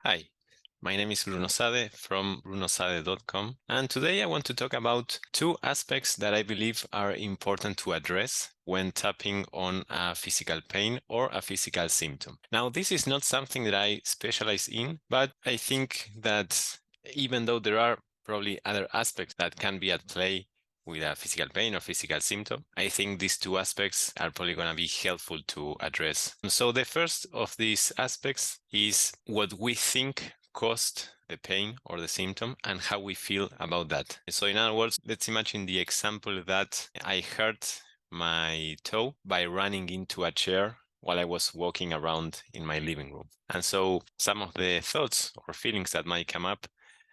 Hi, my name is Bruno Sade from brunosade.com, and today I want to talk about two aspects that I believe are important to address when tapping on a physical pain or a physical symptom. Now, this is not something that I specialize in, but I think that even though there are probably other aspects that can be at play with a physical pain or physical symptom, I think these two aspects are probably going to be helpful to address. So the first of these aspects is what we think caused the pain or the symptom and how we feel about that. So in other words, let's imagine the example that I hurt my toe by running into a chair while I was walking around in my living room. And so some of the thoughts or feelings that might come up,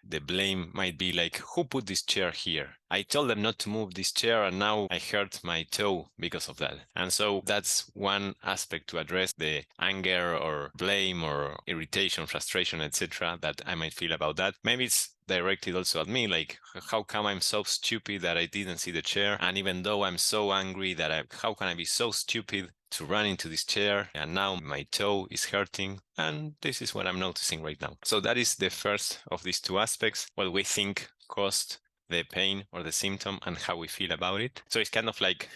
the blame might be like, who put this chair here? I told them not to move this chair and now I hurt my toe because of that. And so that's one aspect to address the anger or blame or irritation, frustration, etc. that I might feel about that. Maybe it's directed also at me, like, how come I'm so stupid that I didn't see the chair? And even though I'm so angry that how can I be so stupid to run into this chair and now my toe is hurting? And this is what I'm noticing right now. So that is the first of these two aspects, what we think caused the pain or the symptom and how we feel about it. So it's kind of like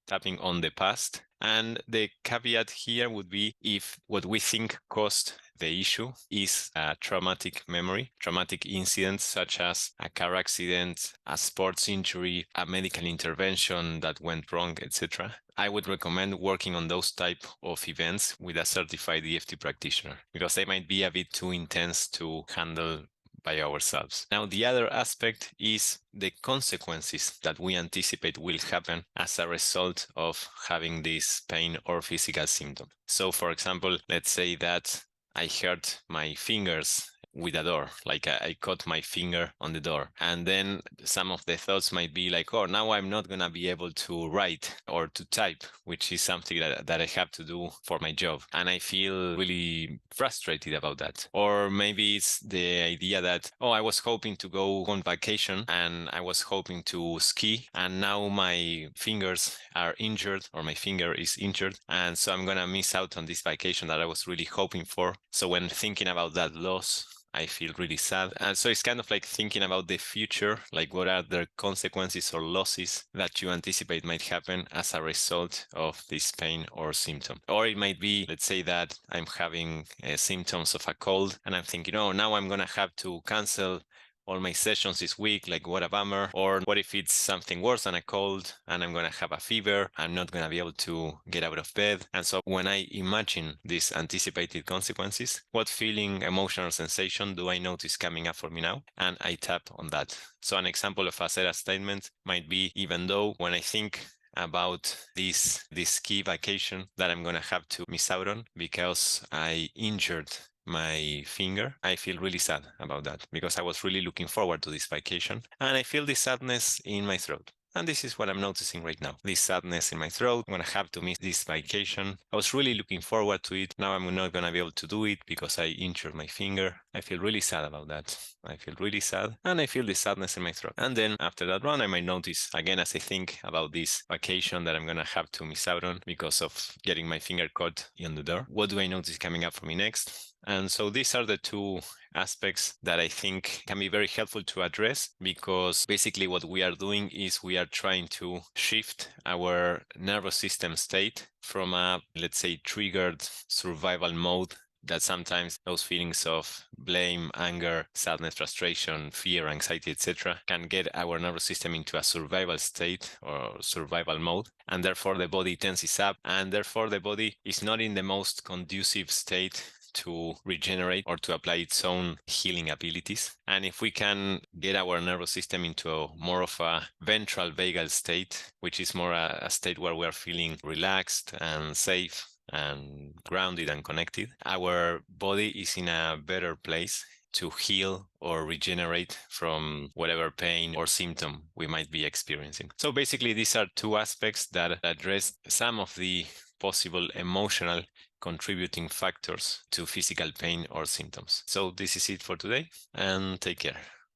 tapping on the past. And the caveat here would be if what we think caused the issue is a traumatic memory, traumatic incidents such as a car accident, a sports injury, a medical intervention that went wrong, etc. I would recommend working on those type of events with a certified EFT practitioner because they might be a bit too intense to handle by ourselves. Now, the other aspect is the consequences that we anticipate will happen as a result of having this pain or physical symptom. So, for example, let's say that I hurt my fingers with a door, like I caught my finger on the door. And then some of the thoughts might be like, oh, now I'm not going to be able to write or to type, which is something that I have to do for my job. And I feel really frustrated about that. Or maybe it's the idea that, oh, I was hoping to go on vacation and I was hoping to ski. And now my fingers are injured or my finger is injured. And so I'm going to miss out on this vacation that I was really hoping for. So when thinking about that loss, I feel really sad. And so it's kind of like thinking about the future, like what are the consequences or losses that you anticipate might happen as a result of this pain or symptom. Or it might be, let's say that I'm having symptoms of a cold and I'm thinking, oh, now I'm going to have to cancel all my sessions this week, like what a bummer. Or what if it's something worse than a cold and I'm going to have a fever? I'm not going to be able to get out of bed. And so when I imagine these anticipated consequences, what feeling, emotional sensation do I notice coming up for me now? And I tap on that. So an example of a set statement might be, even though when I think about this ski vacation that I'm going to have to miss out on because I injured my finger, I feel really sad about that because I was really looking forward to this vacation and I feel this sadness in my throat. And this is what I'm noticing right now. This sadness in my throat. I'm going to have to miss this vacation. I was really looking forward to it. Now I'm not going to be able to do it because I injured my finger. I feel really sad about that. I feel really sad and I feel this sadness in my throat. And then after that run, I might notice again as I think about this vacation that I'm going to have to miss out on because of getting my finger caught in the door. What do I notice coming up for me next? And so these are the two aspects that I think can be very helpful to address because basically what we are doing is we are trying to shift our nervous system state from a, let's say, triggered survival mode that sometimes those feelings of blame, anger, sadness, frustration, fear, anxiety, etc., can get our nervous system into a survival state or survival mode. And therefore the body tenses up and therefore the body is not in the most conducive state to regenerate or to apply its own healing abilities. And if we can get our nervous system into more of a ventral vagal state, which is more a state where we are feeling relaxed and safe and grounded and connected, our body is in a better place to heal or regenerate from whatever pain or symptom we might be experiencing. So basically, these are two aspects that address some of the possible emotional contributing factors to physical pain or symptoms. So this is it for today and take care.